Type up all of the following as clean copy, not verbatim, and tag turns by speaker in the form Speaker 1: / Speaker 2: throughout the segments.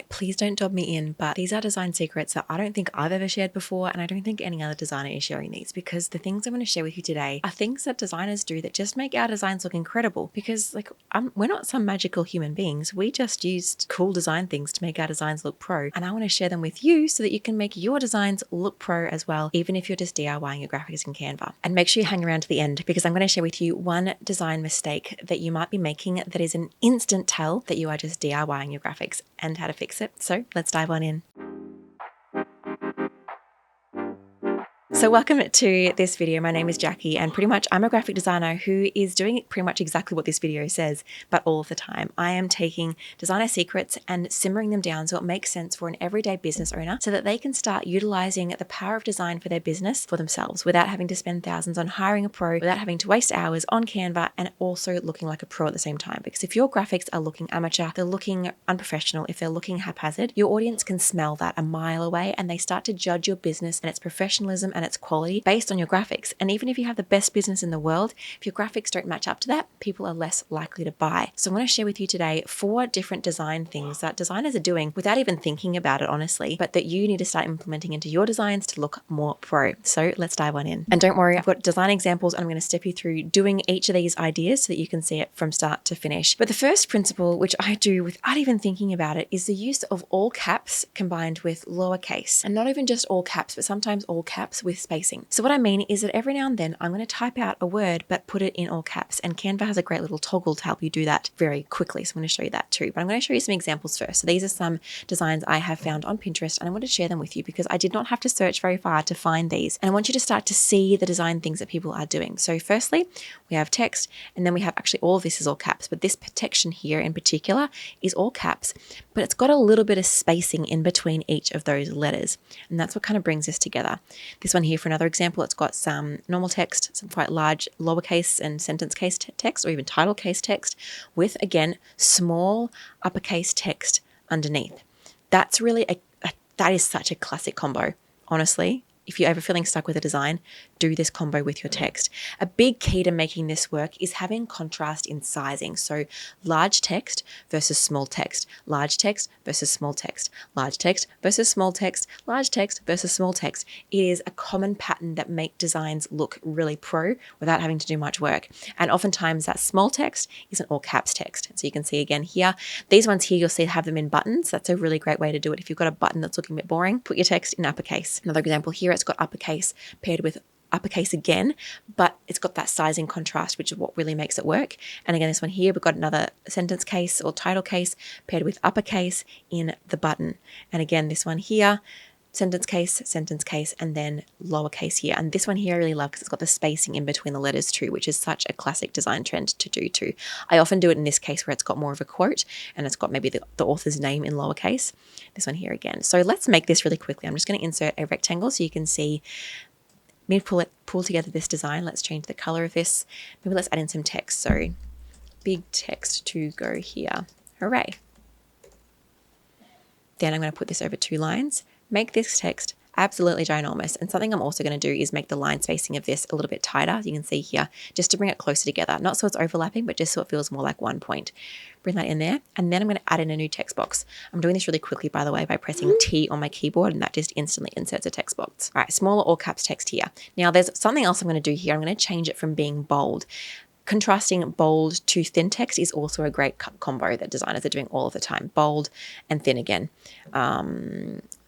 Speaker 1: please don't dob me in, but these are design secrets that I don't think I've ever shared before, and I don't think any other designer is sharing these, because the things I'm going to share with you today are things that designers do that just make our designs look incredible. Because we're not some magical human beings. We just used cool design things to make our designs look pro, and I want to share them with you so that you can make your designs look pro as well, even if you're just DIYing your graphics in Canva. And make sure you hang around to the end, because I'm going to share with you one design mistake that you might be making that is an instant tell that you are just DIYing your graphics and how to fix it. So let's dive on in. So welcome to this video. My name is Jackie, and pretty much I'm a graphic designer who is doing pretty much exactly what this video says, but all of the time. I am taking designer secrets and simmering them down so it makes sense for an everyday business owner, so that they can start utilizing the power of design for their business for themselves without having to spend thousands on hiring a pro, without having to waste hours on Canva, and also looking like a pro at the same time. Because if your graphics are looking amateur, they're looking unprofessional, if they're looking haphazard, your audience can smell that a mile away, and they start to judge your business and its professionalism and its quality based on your graphics. And even if you have the best business in the world, if your graphics don't match up to that, people are less likely to buy. So I'm going to share with you today 4 different design things that designers are doing without even thinking about it, honestly, but that you need to start implementing into your designs to look more pro. So let's dive on in. And don't worry, I've got design examples, and I'm going to step you through doing each of these ideas so that you can see it from start to finish. But the first principle, which I do without even thinking about it, is the use of all caps combined with lowercase. And not even just all caps, but sometimes all caps with spacing. So what I mean is that every now and then I'm going to type out a word but put it in all caps, and Canva has a great little toggle to help you do that very quickly. So I'm going to show you that too, but I'm going to show you some examples first. So these are some designs I have found on Pinterest, and I want to share them with you because I did not have to search very far to find these, and I want you to start to see the design things that people are doing. So firstly, we have text, and then we have actually all of this is all caps, but this protection here in particular is all caps, but it's got a little bit of spacing in between each of those letters, and that's what kind of brings this together. This one here, for another example, it's got some normal text, some quite large lowercase and sentence case text, or even title case text, with, again, small uppercase text underneath. That's really that is such a classic combo, honestly. If you're ever feeling stuck with a design, do this combo with your text. A big key to making this work is having contrast in sizing. So large text versus small text, large text versus small text, large text versus small text, large text versus small text. It is a common pattern that make designs look really pro without having to do much work. And oftentimes that small text is an all caps text. So you can see again here, these ones here, you'll see have them in buttons. That's a really great way to do it. If you've got a button that's looking a bit boring, put your text in uppercase. Another example here, it's got uppercase paired with uppercase again, but it's got that sizing contrast, which is what really makes it work. And again, this one here, we've got another sentence case or title case paired with uppercase in the button. And again, this one here, sentence case, and then lowercase here. And this one here I really love because it's got the spacing in between the letters too, which is such a classic design trend to do too. I often do it in this case where it's got more of a quote and it's got maybe the author's name in lowercase. This one here again. So let's make this really quickly. I'm just going to insert a rectangle so you can see me pull together this design. Let's change the color of this. Maybe let's add in some text. So big text to go here. Hooray. Then I'm going to put this over 2 lines. Make this text absolutely ginormous. And something I'm also going to do is make the line spacing of this a little bit tighter, you can see here, just to bring it closer together. Not so it's overlapping, but just so it feels more like one point. Bring that in there. And then I'm going to add in a new text box. I'm doing this really quickly, by the way, by pressing T on my keyboard, and that just instantly inserts a text box. All right, smaller all caps text here. Now there's something else I'm going to do here. I'm going to change it from being bold. Contrasting bold to thin text is also a great combo that designers are doing all of the time. Bold and thin again.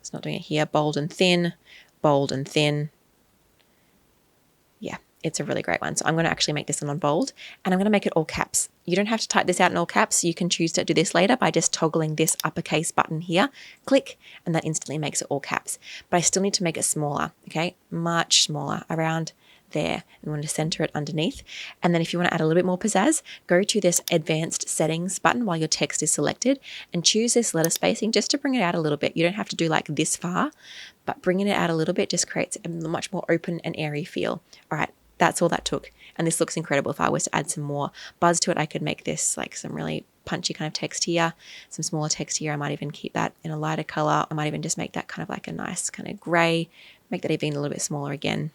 Speaker 1: It's not doing it here. Bold and thin, bold and thin. Yeah, it's a really great one. So I'm going to actually make this one on bold, and I'm going to make it all caps. You don't have to type this out in all caps. You can choose to do this later by just toggling this uppercase button here. Click, and that instantly makes it all caps. But I still need to make it smaller, okay? Much smaller, around there. We want to center it underneath. And then if you want to add a little bit more pizzazz, go to this advanced settings button while your text is selected and choose this letter spacing just to bring it out a little bit. You don't have to do like this far, but bringing it out a little bit just creates a much more open and airy feel. All right, that's all that took. And this looks incredible. If I was to add some more buzz to it, I could make this like some really punchy kind of text here, some smaller text here. I might even keep that in a lighter color. I might even just make that kind of like a nice kind of gray, make that even a little bit smaller again.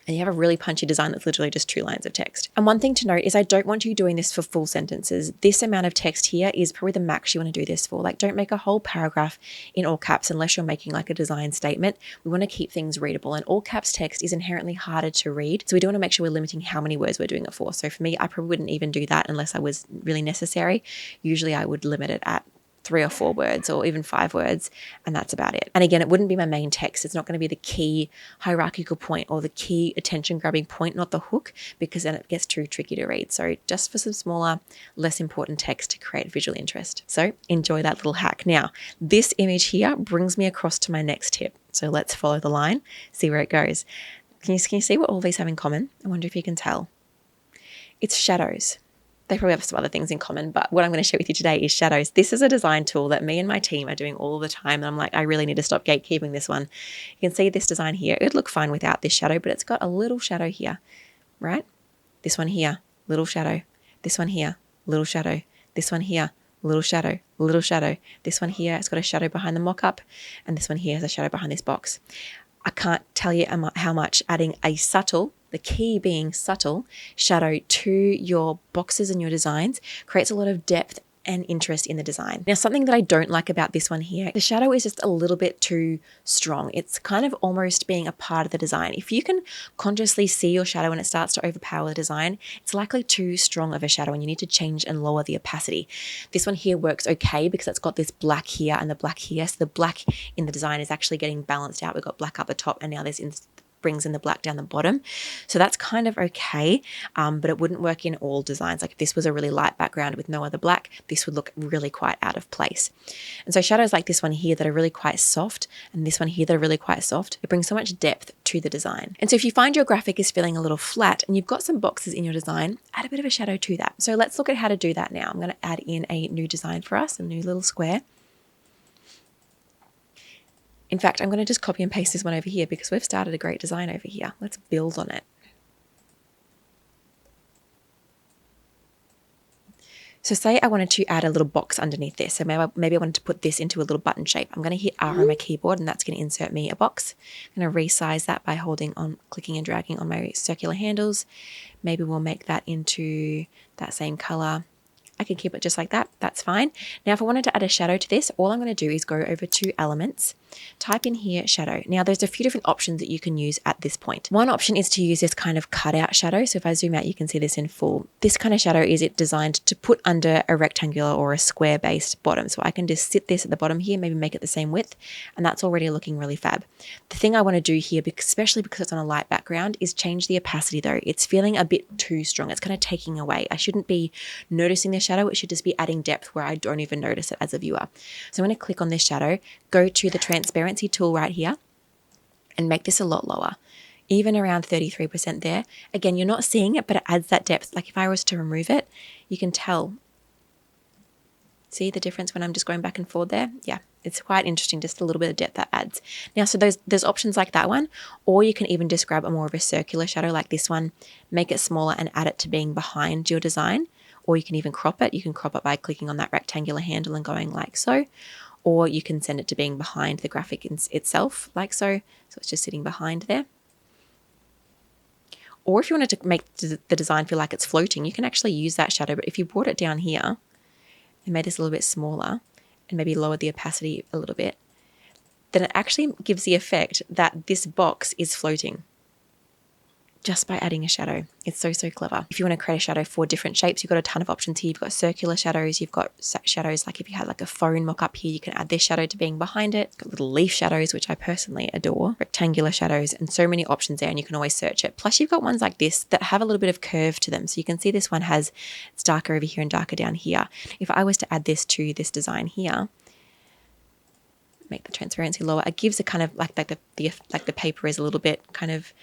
Speaker 1: and you have a really punchy design that's literally just 2 lines of text. And one thing to note is I don't want you doing this for full sentences. This amount of text here is probably the max you want to do this for. Like, don't make a whole paragraph in all caps unless you're making like a design statement. We want to keep things readable, and all caps text is inherently harder to read. So we do want to make sure we're limiting how many words we're doing it for. So for me, I probably wouldn't even do that unless I was really necessary. Usually I would limit it at 3 or 4 words or even 5 words, and that's about it. And again, it wouldn't be my main text. It's not going to be the key hierarchical point or the key attention grabbing point, not the hook, because then it gets too tricky to read. So just for some smaller, less important text to create visual interest. So enjoy that little hack. Now, this image here brings me across to my next tip. So let's follow the line, see where it goes. Can you see what all these have in common? I wonder if you can tell. It's shadows. They probably have some other things in common, but what I'm going to share with you today is shadows. This is a design tool that me and my team are doing all the time, and I'm like, I really need to stop gatekeeping this one. You can see this design here. It would look fine without this shadow, but it's got a little shadow here, right? This one here, little shadow. This one here, little shadow. This one here, little shadow, little shadow. This one here, it's got a shadow behind the mock-up, and this one here has a shadow behind this box. I can't tell you how much adding a subtle, the key being subtle, shadow to your boxes and your designs creates a lot of depth and interest in the design. Now, something that I don't like about this one here, the shadow is just a little bit too strong. It's kind of almost being a part of the design. If you can consciously see your shadow and it starts to overpower the design, it's likely too strong of a shadow and you need to change and lower the opacity. This one here works okay because it's got this black here and the black here. So the black in the design is actually getting balanced out. We've got black up the top and now there's brings in the black down the bottom. So that's kind of okay, but it wouldn't work in all designs. Like if this was a really light background with no other black, this would look really quite out of place. And so shadows like this one here that are really quite soft and this one here that are really quite soft, it brings so much depth to the design. And so if you find your graphic is feeling a little flat and you've got some boxes in your design, add a bit of a shadow to that. So let's look at how to do that now. I'm going to add in a new design for us, a new little square. In fact, I'm going to just copy and paste this one over here because we've started a great design over here. Let's build on it. So say I wanted to add a little box underneath this. So maybe I wanted to put this into a little button shape. I'm going to hit R on my keyboard and that's going to insert me a box. I'm going to resize that by clicking and dragging on my circular handles. Maybe we'll make that into that same color. I can keep it just like that. That's fine. Now, if I wanted to add a shadow to this, all I'm going to do is go over to Elements, type in here shadow. Now, there's a few different options that you can use at this point. One option is to use this kind of cutout shadow. So if I zoom out, you can see this in full. This kind of shadow is designed to put under a rectangular or a square based bottom. So I can just sit this at the bottom here, maybe make it the same width, and that's already looking really fab. The thing I want to do here, especially because it's on a light background, is change the opacity though. It's feeling a bit too strong. It's kind of taking away. I shouldn't be noticing the shadow. It should just be adding depth where I don't even notice it as a viewer. So I'm going to click on this shadow, go to the transparency tool right here and make this a lot lower, even around 33% there. Again, you're not seeing it, but it adds that depth. Like if I was to remove it, you can tell. See the difference when I'm just going back and forward there? Yeah, it's quite interesting, just a little bit of depth that adds. Now, so there's options like that one, or you can even just grab a more of a circular shadow like this one, make it smaller and add it to being behind your design. Or you can even crop it. You can crop it by clicking on that rectangular handle and going like so. Or you can send it to being behind the graphic itself, like so. So it's just sitting behind there. Or if you wanted to make the design feel like it's floating, you can actually use that shadow. But if you brought it down here and made this a little bit smaller and maybe lowered the opacity a little bit, then it actually gives the effect that this box is floating just by adding a shadow. It's so, so clever. If you want to create a shadow for different shapes, you've got a ton of options here. You've got circular shadows. You've got shadows like if you had like a phone mock-up here, you can add this shadow to being behind it. It's got little leaf shadows, which I personally adore. Rectangular shadows and so many options there, and you can always search it. Plus you've got ones like this that have a little bit of curve to them. So you can see this one it's darker over here and darker down here. If I was to add this to this design here, make the transparency lower, it gives a kind of like the paper is a little bit kind of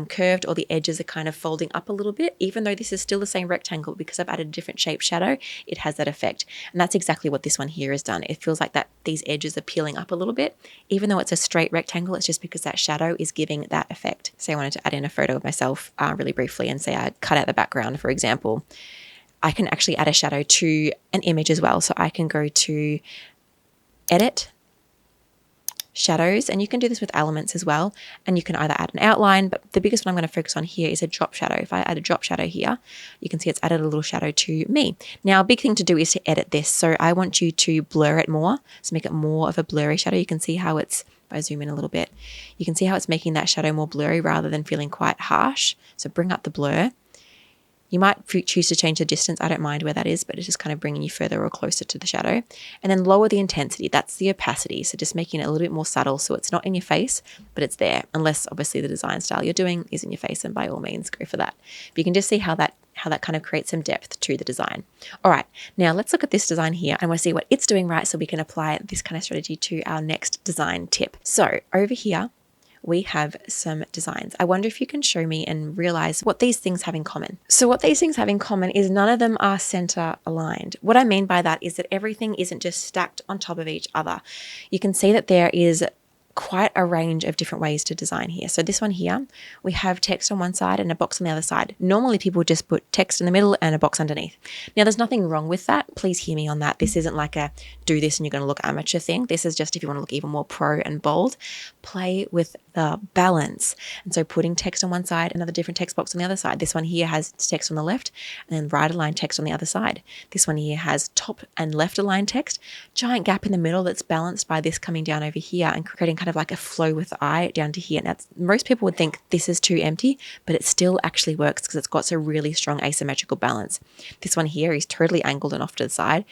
Speaker 1: curved, or the edges are kind of folding up a little bit, even though this is still the same rectangle. Because I've added a different shape shadow, it has that effect. And that's exactly what this one here has done. It feels like that these edges are peeling up a little bit, even though it's a straight rectangle. It's just because that shadow is giving that effect. Say I wanted to add in a photo of myself really briefly, and say I cut out the background, for example, I can actually add a shadow to an image as well. So I can go to Edit, shadows, and you can do this with elements as well. And you can either add an outline, but the biggest one I'm going to focus on here is a drop shadow. If I add a drop shadow here, you can see it's added a little shadow to me. Now, a big thing to do is to edit this. So I want you to blur it more, so make it more of a blurry shadow. You can see how it's, if I zoom in a little bit, you can see how it's making that shadow more blurry rather than feeling quite harsh. So bring up the blur. You might choose to change the distance. I don't mind where that is, but it's just kind of bringing you further or closer to the shadow. And then lower the intensity. That's the opacity. So just making it a little bit more subtle so it's not in your face, but it's there. Unless obviously the design style you're doing is in your face, and by all means go for that. But you can just see how that kind of creates some depth to the design. All right, now let's look at this design here and we'll see what it's doing right so we can apply this kind of strategy to our next design tip. So over here, we have some designs. I wonder if you can show me and realize what these things have in common. So what these things have in common is none of them are center aligned. What I mean by that is that everything isn't just stacked on top of each other. You can see that there is quite a range of different ways to design here. So this one here, we have text on one side and a box on the other side. Normally people just put text in the middle and a box underneath. Now there's nothing wrong with that. Please hear me on that. This isn't like a do this and you're going to look amateur thing. This is just if you want to look even more pro and bold, play with the balance. And so putting text on one side, another different text box on the other side. This one here has text on the left and then right aligned text on the other side. This one here has top and left aligned text, giant gap in the middle that's balanced by this coming down over here and creating kind of like a flow with the eye down to here. Now, most people would think this is too empty, but it still actually works because it's got a really strong asymmetrical balance. This one here is totally angled and off to the side.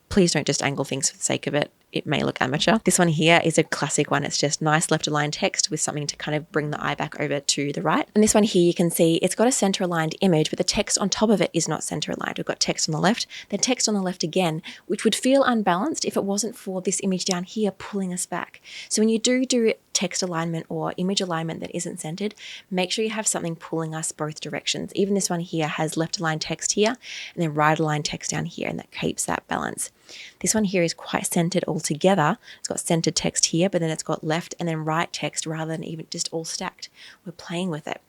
Speaker 1: Please don't just angle things for the sake of it. It may look amateur. This one here is a classic one. It's just nice left aligned text with something to kind of bring the eye back over to the right. And this one here, you can see it's got a center aligned image, but the text on top of it is not center aligned. We've got text on the left, then text on the left again, which would feel unbalanced if it wasn't for this image down here pulling us back. So when you do text alignment or image alignment that isn't centered, make sure you have something pulling us both directions. Even this one here has left aligned text here and then right aligned text down here, and that keeps that balance. This one here is quite centered altogether. It's got centered text here, but then it's got left and then right text rather than even just all stacked. We're playing with it.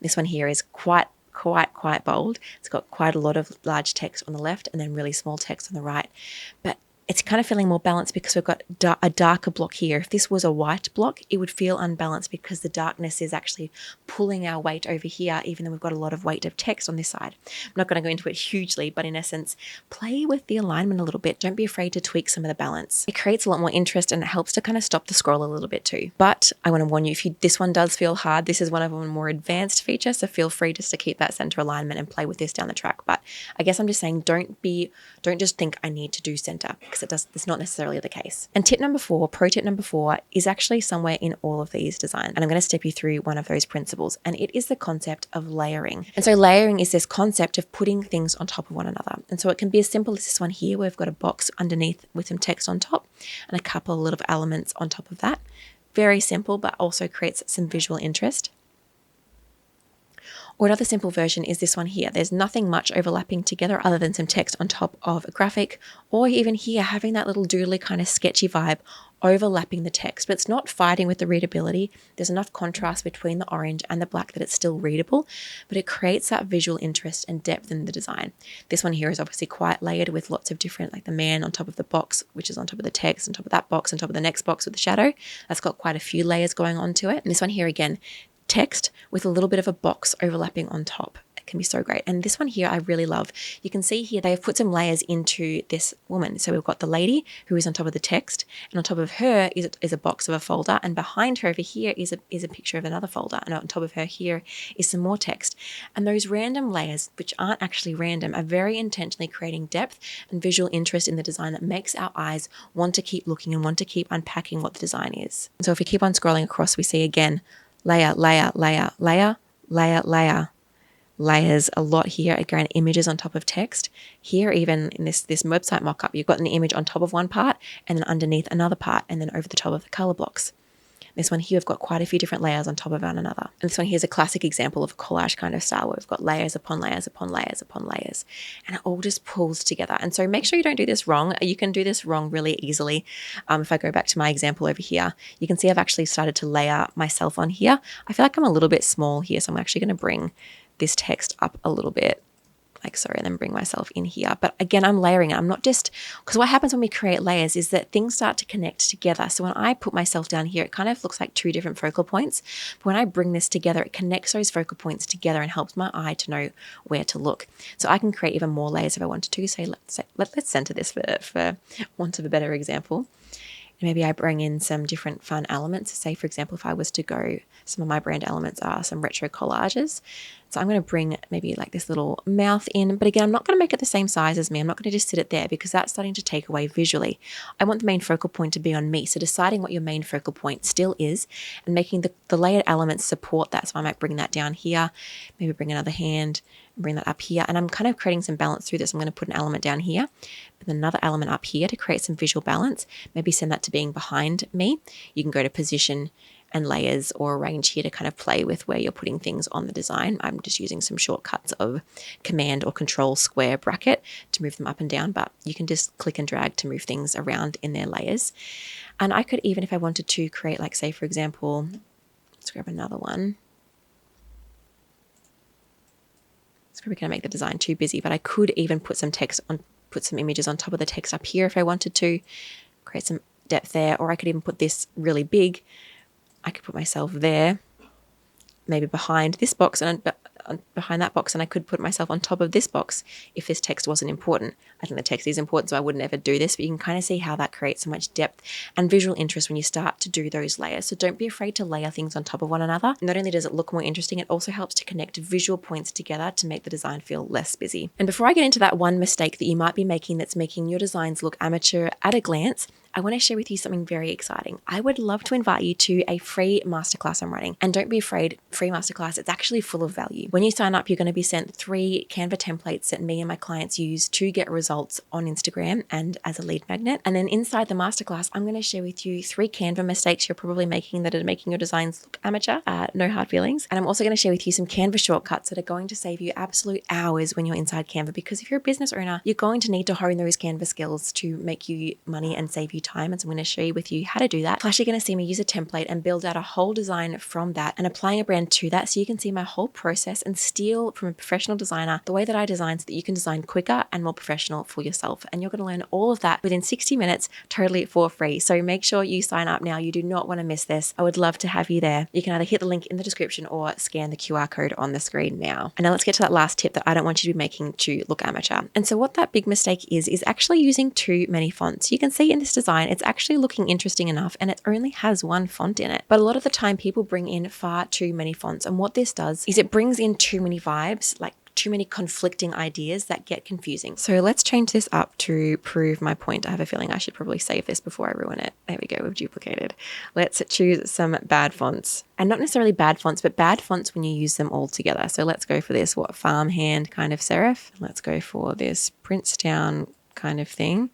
Speaker 1: This one here is quite bold. It's got quite a lot of large text on the left and then really small text on the right. But it's kind of feeling more balanced because we've got a darker block here. If this was a white block, it would feel unbalanced because the darkness is actually pulling our weight over here, even though we've got a lot of weight of text on this side. I'm not going to go into it hugely, but in essence, play with the alignment a little bit. Don't be afraid to tweak some of the balance. It creates a lot more interest and it helps to kind of stop the scroll a little bit too. But I want to warn you, this one does feel hard, this is one of a more advanced feature, so feel free just to keep that center alignment and play with this down the track. But I guess I'm just saying, don't just think I need to do center, because it's not necessarily the case. And pro tip number 4 is actually somewhere in all of these designs. And I'm going to step you through one of those principles. And it is the concept of layering. And so layering is this concept of putting things on top of one another. And so it can be as simple as this one here, where we've got a box underneath with some text on top and a couple of little elements on top of that. Very simple, but also creates some visual interest. Or another simple version is this one here. There's nothing much overlapping together other than some text on top of a graphic, or even here having that little doodly kind of sketchy vibe overlapping the text, but it's not fighting with the readability. There's enough contrast between the orange and the black that it's still readable, but it creates that visual interest and depth in the design. This one here is obviously quite layered with lots of different, like the man on top of the box, which is on top of the text, on top of that box, on top of the next box with the shadow. That's got quite a few layers going on to it. And this one here again, text with a little bit of a box overlapping on top. It can be so great. And this one here I really love. You can see here they have put some layers into this woman. So we've got the lady who is on top of the text, and on top of her is a box of a folder, and behind her over here is a picture of another folder, and on top of her here is some more text. And those random layers, which aren't actually random, are very intentionally creating depth and visual interest in the design that makes our eyes want to keep looking and want to keep unpacking what the design is. And so if we keep on scrolling across, we see again layer, layer, layer, layer, layer, layer, layers a lot here. Again, images on top of text. Here, even in this website mock-up, you've got an image on top of one part and then underneath another part and then over the top of the color blocks. This one here, we've got quite a few different layers on top of one another. And this one here is a classic example of a collage kind of style where we've got layers upon layers upon layers upon layers, and it all just pulls together. And so make sure you don't do this wrong. You can do this wrong really easily. If I go back to my example over here, you can see I've actually started to layer myself on here. I feel like I'm a little bit small here, so I'm actually going to bring this text up a little bit. like so, and then bring myself in here. But again, I'm layering it. I'm not just, because what happens when we create layers is that things start to connect together. So when I put myself down here, it kind of looks like two different focal points. But when I bring this together, it connects those focal points together and helps my eye to know where to look. So I can create even more layers if I wanted to. So let's center this for want of a better example. Maybe I bring in some different fun elements. Say, for example, if I was to go, some of my brand elements are some retro collages. So I'm going to bring maybe like this little mouth in. But again, I'm not going to make it the same size as me. I'm not going to just sit it there because that's starting to take away visually. I want the main focal point to be on me. So deciding what your main focal point still is and making the layered elements support that. So I might bring that down here, maybe bring another hand, bring that up here. And I'm kind of creating some balance through this. I'm going to put an element down here, but another element up here to create some visual balance. Maybe send that to being behind me. You can go to position and layers or arrange here to kind of play with where you're putting things on the design. I'm just using some shortcuts of command or control square bracket to move them up and down, but you can just click and drag to move things around in their layers. And I could even, if I wanted to create, like say, for example, let's grab another one. It's probably going to make the design too busy, but I could even put some text on, put some images on top of the text up here if I wanted to, create some depth there, or I could even put this really big. I could put myself there, maybe behind this box and behind that box, and I could put myself on top of this box if this text wasn't important. I think the text is important, so I would never do this, but you can kind of see how that creates so much depth and visual interest when you start to do those layers. So don't be afraid to layer things on top of one another. Not only does it look more interesting, it also helps to connect visual points together to make the design feel less busy. And before I get into that one mistake that you might be making that's making your designs look amateur at a glance, I want to share with you something very exciting. I would love to invite you to a free masterclass I'm running. And don't be afraid, free masterclass, it's actually full of value. When you sign up, you're going to be sent 3 Canva templates that me and my clients use to get results on Instagram and as a lead magnet. And then inside the masterclass, I'm going to share with you 3 Canva mistakes you're probably making that are making your designs look amateur. No hard feelings. And I'm also going to share with you some Canva shortcuts that are going to save you absolute hours when you're inside Canva, because if you're a business owner, you're going to need to hone those Canva skills to make you money and save you time. And so I'm going to show you with you how to do that. Plus, you're going to see me use a template and build out a whole design from that and applying a brand to that, so you can see my whole process and steal from a professional designer the way that I design so that you can design quicker and more professional for yourself. And you're going to learn all of that within 60 minutes totally for free. So make sure you sign up now. You do not want to miss this. I would love to have you there. You can either hit the link in the description or scan the QR code on the screen now. And now let's get to that last tip that I don't want you to be making to look amateur. And so what that big mistake is actually using too many fonts. You can see in this design, it's actually looking interesting enough and it only has 1 font in it. But a lot of the time people bring in far too many fonts. And what this does is it brings in too many vibes, like too many conflicting ideas that get confusing. So let's change this up to prove my point. I have a feeling I should probably save this before I ruin it. There we go, we've duplicated. Let's choose some bad fonts. And not necessarily bad fonts, but bad fonts when you use them all together. So let's go for this, farmhand kind of serif. Let's go for this Princetown kind of thing.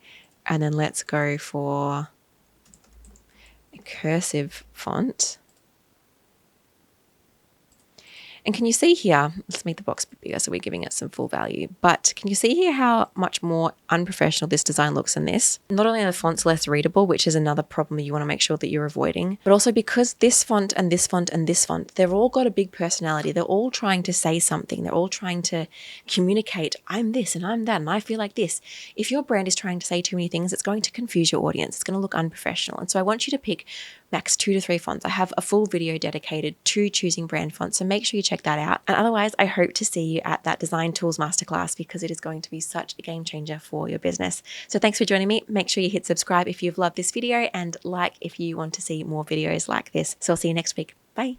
Speaker 1: And then let's go for a cursive font. And can you see here, let's make the box a bit bigger so we're giving it some full value, but can you see here how much more unprofessional this design looks than this? Not only are the fonts less readable, which is another problem you want to make sure that you're avoiding, but also because this font and this font and this font, they've all got a big personality. They're all trying to say something. They're all trying to communicate, I'm this and I'm that and I feel like this. If your brand is trying to say too many things, it's going to confuse your audience. It's going to look unprofessional. And so I want you to pick max 2 to 3 fonts. I have a full video dedicated to choosing brand fonts, so make sure you check that out. And otherwise, I hope to see you at that Design Tools Masterclass, because it is going to be such a game changer for your business. So thanks for joining me. Make sure you hit subscribe if you've loved this video and like if you want to see more videos like this. So I'll see you next week. Bye.